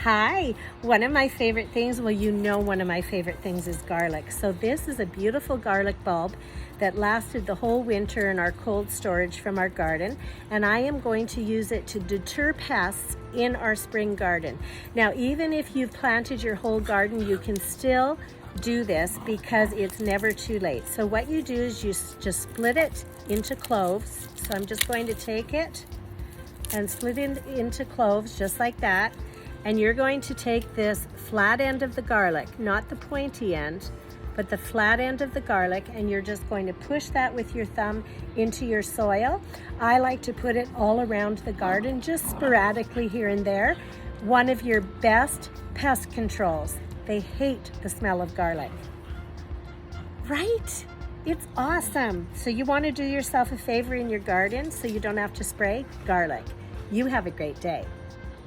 Hi, one of my favorite things, well, you know one of my favorite things is garlic. So this is a beautiful garlic bulb that lasted the whole winter in our cold storage from our garden, and I am going to use it to deter pests in our spring garden. Now, even if you've planted your whole garden, you can still do this because it's never too late. So what you do is you just split it into cloves. So I'm just going to take it and split it into cloves just like that. And you're going to take this flat end of the garlic, not the pointy end, but the flat end of the garlic, and you're just going to push that with your thumb into your soil. I like to put it all around the garden, just sporadically here and there. One of your best pest controls. They hate the smell of garlic. Right? It's awesome. So you want to do yourself a favor in your garden so you don't have to spray garlic. You have a great day.